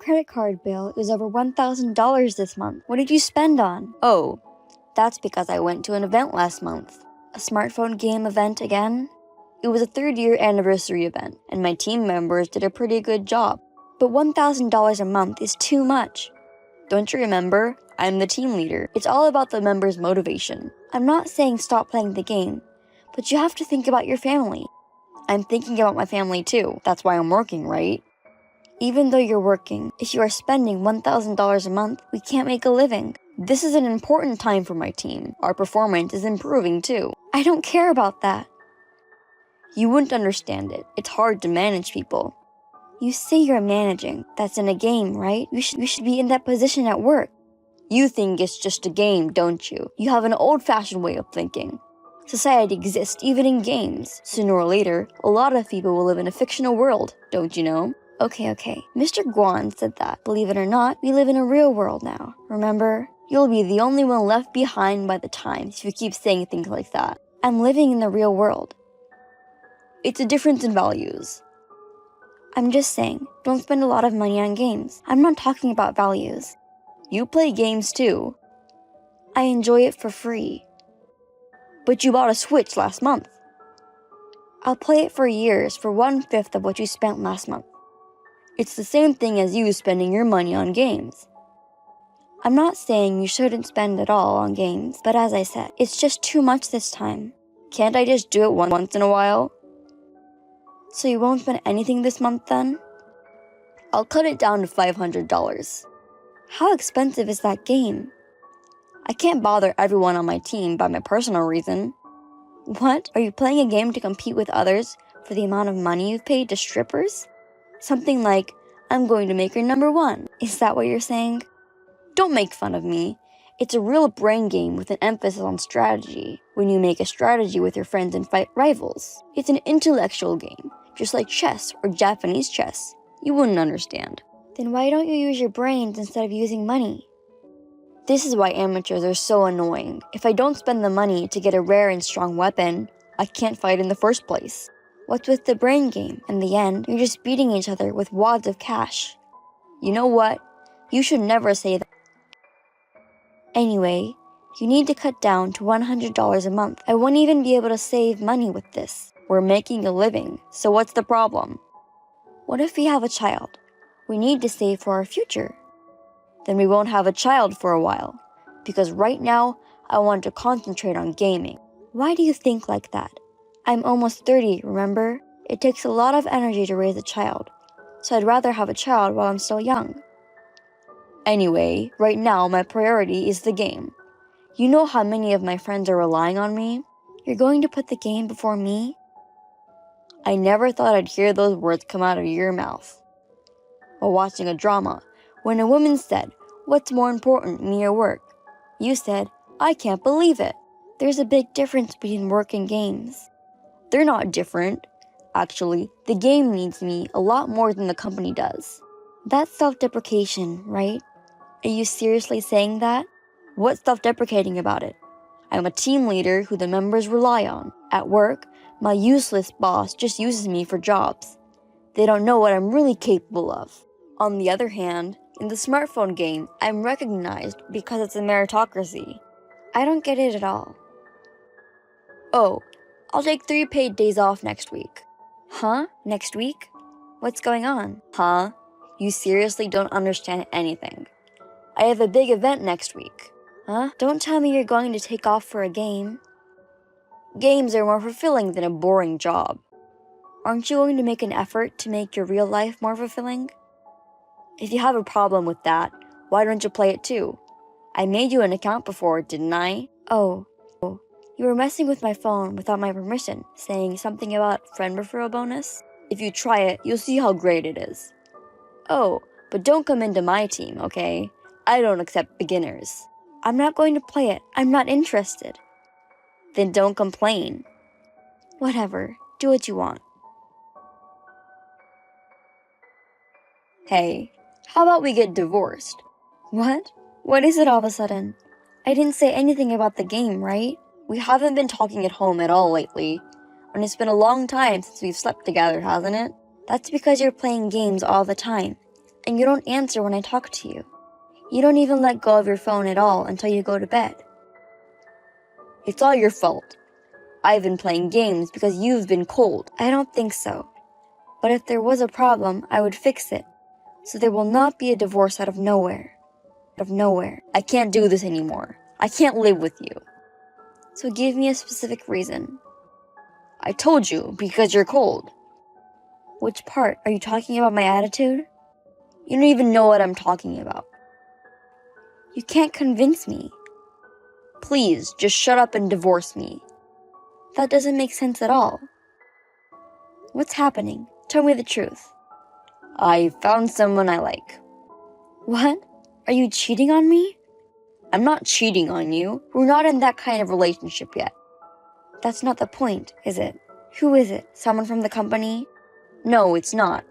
credit card bill is over $1,000 this month. What did you spend on? Oh, that's because I went to an event last month. A smartphone game event again? It was a 3rd-year anniversary event, and my team members did a pretty good job. But $1,000 a month is too much. Don't you remember? I'm the team leader. It's all about the members' motivation. I'm not saying stop playing the game, but you have to think about your family. I'm thinking about my family too. That's why I'm working, right? Even though you're working, if you are spending $1,000 a month, we can't make a living. This is an important time for my team. Our performance is improving too. I don't care about that. You wouldn't understand it. It's hard to manage people. You say you're managing. That's in a game, right? We should be in that position at work. You think it's just a game, don't you? You have an old-fashioned way of thinking. Society exists even in games. Sooner or later, a lot of people will live in a fictional world, don't you know? Okay. Mr. Guan said that. Believe it or not, we live in a real world now. Remember? You'll be the only one left behind by the times if you keep saying things like that. I'm living in the real world. It's a difference in values. I'm just saying, don't spend a lot of money on games. I'm not talking about values. You play games too. I enjoy it for free. But you bought a Switch last month. I'll play it for years for 1/5 of what you spent last month. It's the same thing as you spending your money on games. I'm not saying you shouldn't spend it all on games, but as I said, it's just too much this time. Can't I just do it once in a while? So you won't spend anything this month then? I'll cut it down to $500. How expensive is that game? I can't bother everyone on my team by my personal reason. What? Are you playing a game to compete with others for the amount of money you've paid to strippers? Something like, I'm going to make her number 1. Is that what you're saying? Don't make fun of me. It's a real brain game with an emphasis on strategy. When you make a strategy with your friends and fight rivals. It's an intellectual game, just like chess or Japanese chess. You wouldn't understand. Then why don't you use your brains instead of using money? This is why amateurs are so annoying. If I don't spend the money to get a rare and strong weapon, I can't fight in the first place. What's with the brain game? In the end, you're just beating each other with wads of cash. You know what? You should never say that. Anyway, you need to cut down to $100 a month. I won't even be able to save money with this. We're making a living, so what's the problem? What if we have a child? We need to save for our future. Then we won't have a child for a while, because right now, I want to concentrate on gaming. Why do you think like that? I'm almost 30, remember? It takes a lot of energy to raise a child, so I'd rather have a child while I'm still young. Anyway, right now my priority is the game. You know how many of my friends are relying on me? You're going to put the game before me? I never thought I'd hear those words come out of your mouth. While watching a drama, when a woman said, "What's more important, me or work?" You said, "I can't believe it." There's a big difference between work and games. They're not different. Actually, the game needs me a lot more than the company does. That's self-deprecation, right? Are you seriously saying that? What's self-deprecating about it? I'm a team leader who the members rely on. At work, my useless boss just uses me for jobs. They don't know what I'm really capable of. On the other hand, in the smartphone game, I'm recognized because it's a meritocracy. I don't get it at all. Oh, I'll take 3 paid days off next week. Huh? Next week? What's going on? Huh? You seriously don't understand anything. I have a big event next week. Huh? Don't tell me you're going to take off for a game. Games are more fulfilling than a boring job. Aren't you going to make an effort to make your real life more fulfilling? If you have a problem with that, why don't you play it too? I made you an account before, didn't I? Oh, you were messing with my phone without my permission, saying something about friend referral bonus? If you try it, you'll see how great it is. Oh, but don't come into my team, okay? I don't accept beginners. I'm not going to play it. I'm not interested. Then don't complain. Whatever. Do what you want. Hey, how about we get divorced? What? What is it all of a sudden? I didn't say anything about the game, right? We haven't been talking at home at all lately. And it's been a long time since we've slept together, hasn't it? That's because you're playing games all the time. and you don't answer when I talk to you. You don't even let go of your phone at all until you go to bed. It's all your fault. I've been playing games because you've been cold. I don't think so. But if there was a problem, I would fix it. So there will not be a divorce out of nowhere. Out of nowhere. I can't do this anymore. I can't live with you. So give me a specific reason. I told you, because you're cold. Which part? Are you talking about my attitude? You don't even know what I'm talking about. You can't convince me. Please, just shut up and divorce me. That doesn't make sense at all. What's happening? Tell me the truth. I found someone I like. What? Are you cheating on me? I'm not cheating on you. We're not in that kind of relationship yet. That's not the point, is it? Who is it? Someone from the company? No, it's not.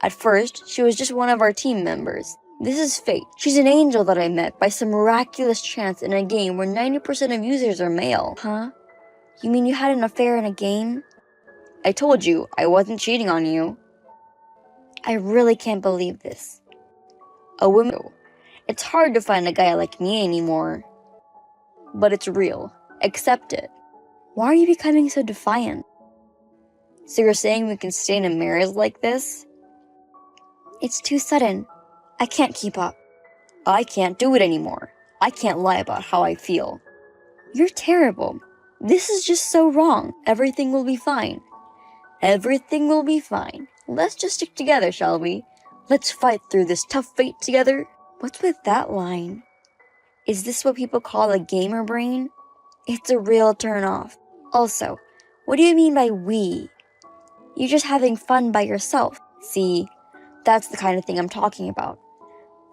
At first, she was just one of our team members. This is fate. She's an angel that I met by some miraculous chance in a game where 90% of users are male. Huh? You mean you had an affair in a game? I told you, I wasn't cheating on you. I really can't believe this. A woman. It's hard to find a guy like me anymore. But it's real. Accept it. Why are you becoming so defiant? So you're saying we can stay in a marriage like this? It's too sudden. I can't keep up. I can't do it anymore. I can't lie about how I feel. You're terrible. This is just so wrong. Everything will be fine. Everything will be fine. Let's just stick together, shall we? Let's fight through this tough fate together. What's with that line? Is this what people call a gamer brain? It's a real turn-off. Also, what do you mean by we? You're just having fun by yourself. See, that's the kind of thing I'm talking about.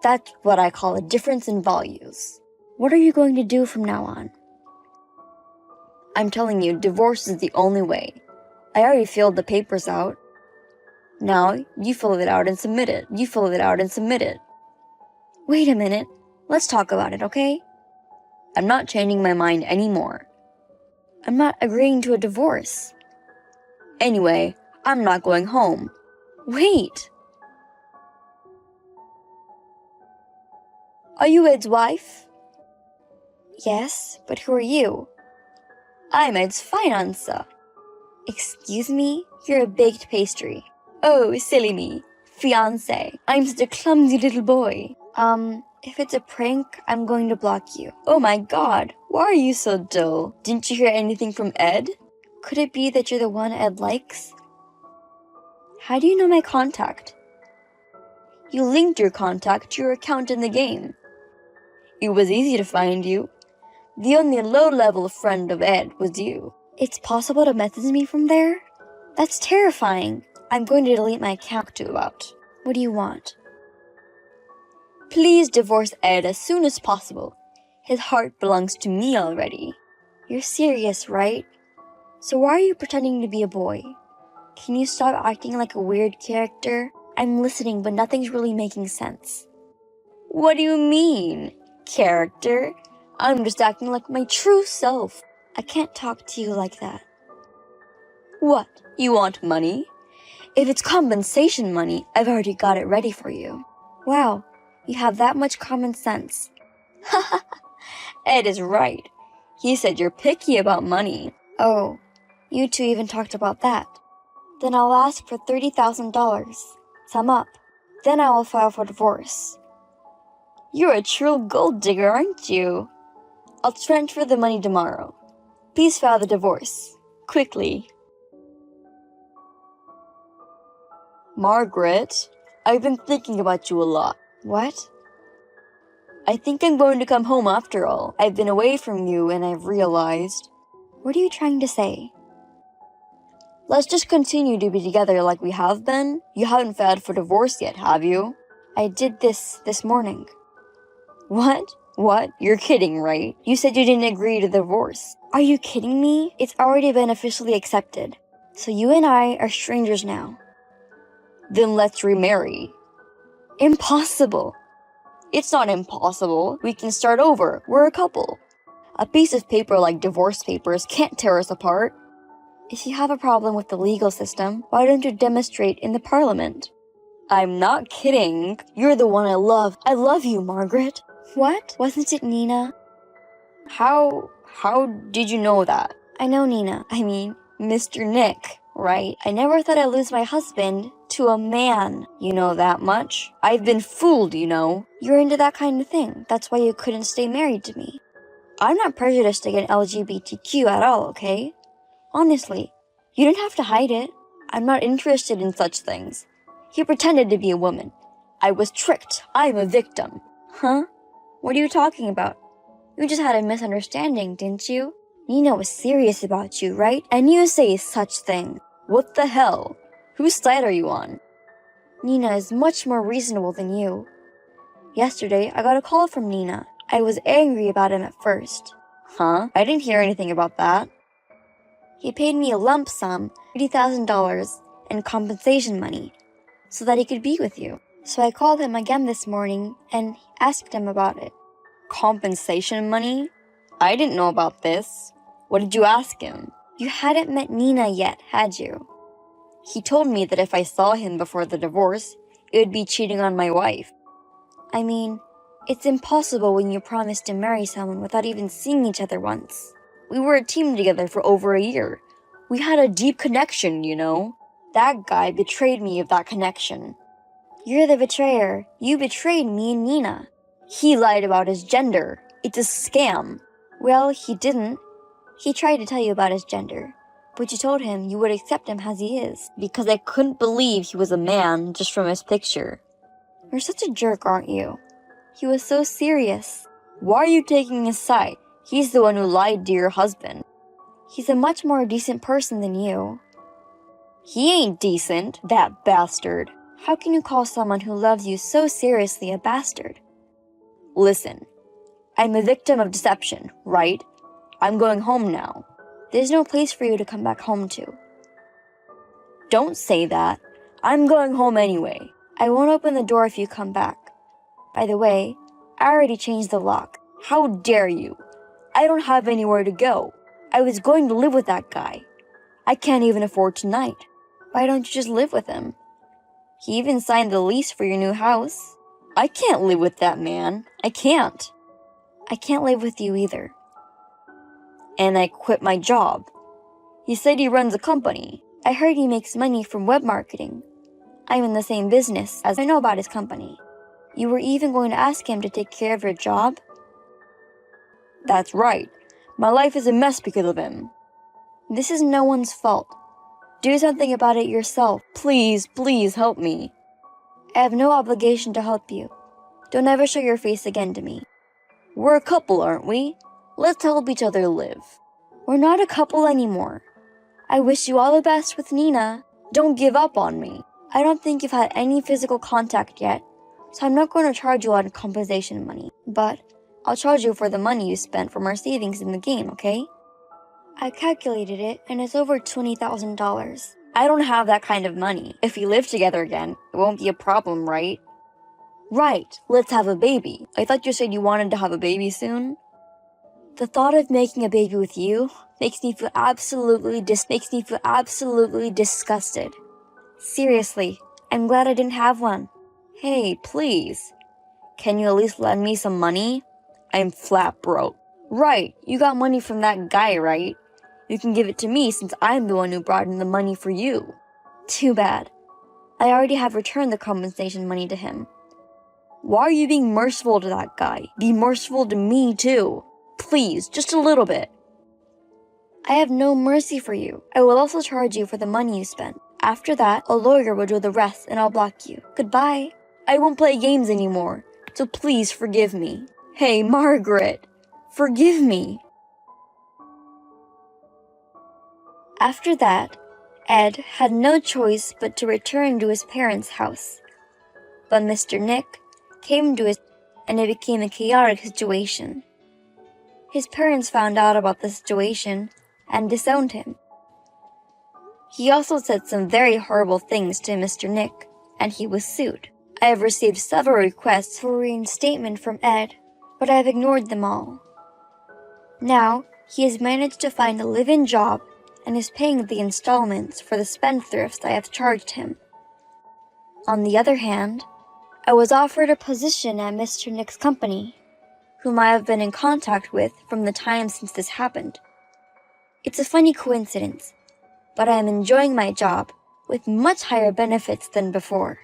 That's what I call a difference in values. What are you going to do from now on? I'm telling you, divorce is the only way. I already filled the papers out. Now, you fill it out and submit it. You fill it out and submit it. Wait a minute. Let's talk about it, okay? I'm not changing my mind anymore. I'm not agreeing to a divorce. Anyway, I'm not going home. Wait! Are you Ed's wife? Yes, but who are you? I'm Ed's fiancé. Excuse me? You're a baked pastry. Oh, silly me. Fiancé. I'm such a clumsy little boy. If it's a prank, I'm going to block you. Oh my god, why are you so dull? Didn't you hear anything from Ed? Could it be that you're the one Ed likes? How do you know my contact? You linked your contact to your account in the game. It was easy to find you. The only low-level friend of Ed was you. It's possible to message me from there? That's terrifying. I'm going to delete my account too about. What do you want? Please divorce Ed as soon as possible. His heart belongs to me already. You're serious, right? So why are you pretending to be a boy? Can you stop acting like a weird character? I'm listening, but nothing's really making sense. What do you mean? Character? I'm just acting like my true self. I can't talk to you like that. What? You want money? If it's compensation money, I've already got it ready for you. Wow, you have that much common sense. Haha, Ed is right. He said you're picky about money. Oh, you two even talked about that. Then I'll ask for $30,000. Sum up. Then I will file for divorce. You're a true gold digger, aren't you? I'll transfer the money tomorrow. Please file the divorce. Quickly. Margaret, I've been thinking about you a lot. What? I think I'm going to come home after all. I've been away from you and I've realized. What are you trying to say? Let's just continue to be together like we have been. You haven't filed for divorce yet, have you? I did this morning. What? What? You're kidding, right? You said you didn't agree to the divorce. Are you kidding me? It's already been officially accepted. So you and I are strangers now. Then let's remarry. Impossible. It's not impossible. We can start over. We're a couple. A piece of paper like divorce papers can't tear us apart. If you have a problem with the legal system, why don't you demonstrate in the parliament? I'm not kidding. You're the one I love. I love you, Margaret. What? Wasn't it Nina? How did you know that? I know Nina. I mean, Mr. Nick, right? I never thought I'd lose my husband to a man. You know that much? I've been fooled, you know. You're into that kind of thing. That's why you couldn't stay married to me. I'm not prejudiced against LGBTQ at all, okay? Honestly, you don't have to hide it. I'm not interested in such things. He pretended to be a woman. I was tricked. I'm a victim. Huh? What are you talking about? You just had a misunderstanding, didn't you? Nina was serious about you, right? And you say such thing. What the hell? Whose side are you on? Nina is much more reasonable than you. Yesterday, I got a call from Nina. I was angry about him at first. Huh? I didn't hear anything about that. He paid me a lump sum, $80,000 in compensation money, so that he could be with you. So I called him again this morning and asked him about it. Compensation money? I didn't know about this. What did you ask him? You hadn't met Nina yet, had you? He told me that if I saw him before the divorce, it would be cheating on my wife. I mean, it's impossible when you promise to marry someone without even seeing each other once. We were a team together for over a year. We had a deep connection, you know. That guy betrayed me of that connection. You're the betrayer. You betrayed me and Nina. He lied about his gender. It's a scam. Well, he didn't. He tried to tell you about his gender, but you told him you would accept him as he is, because I couldn't believe he was a man just from his picture. You're such a jerk, aren't you? He was so serious. Why are you taking his side? He's the one who lied to your husband. He's a much more decent person than you. He ain't decent, that bastard. How can you call someone who loves you so seriously a bastard? Listen, I'm a victim of deception, right? I'm going home now. There's no place for you to come back home to. Don't say that. I'm going home anyway. I won't open the door if you come back. By the way, I already changed the lock. How dare you? I don't have anywhere to go. I was going to live with that guy. I can't even afford tonight. Why don't you just live with him? He even signed the lease for your new house. I can't live with that man. I can't. I can't live with you either. And I quit my job. He said he runs a company. I heard he makes money from web marketing. I'm in the same business as I know about his company. You were even going to ask him to take care of your job? That's right. My life is a mess because of him. This is no one's fault. Do something about it yourself. Please, please help me. I have no obligation to help you. Don't ever show your face again to me. We're a couple, aren't we? Let's help each other live. We're not a couple anymore. I wish you all the best with Nina. Don't give up on me. I don't think you've had any physical contact yet, so I'm not going to charge you on compensation money. But I'll charge you for the money you spent from our savings in the game, okay? I calculated it, and it's over $20,000. I don't have that kind of money. If we live together again, it won't be a problem, right? Right, let's have a baby. I thought you said you wanted to have a baby soon. The thought of making a baby with you makes me feel absolutely disgusted. Seriously, I'm glad I didn't have one. Hey, please. Can you at least lend me some money? I'm flat broke. Right, you got money from that guy, right? You can give it to me since I'm the one who brought in the money for you. Too bad. I already have returned the compensation money to him. Why are you being merciful to that guy? Be merciful to me too. Please, just a little bit. I have no mercy for you. I will also charge you for the money you spent. After that, a lawyer will do the rest and I'll block you. Goodbye. I won't play games anymore, so please forgive me. Hey, Margaret, forgive me. After that, Ed had no choice but to return to his parents' house. But Mr. Nick came to his and it became a chaotic situation. His parents found out about the situation and disowned him. He also said some very horrible things to Mr. Nick, and he was sued. I have received several requests for reinstatement from Ed, but I have ignored them all. Now, he has managed to find a live-in job and is paying the installments for the spendthrifts I have charged him. On the other hand, I was offered a position at Mr. Nick's company, whom I have been in contact with from the time since this happened. It's a funny coincidence, but I am enjoying my job with much higher benefits than before.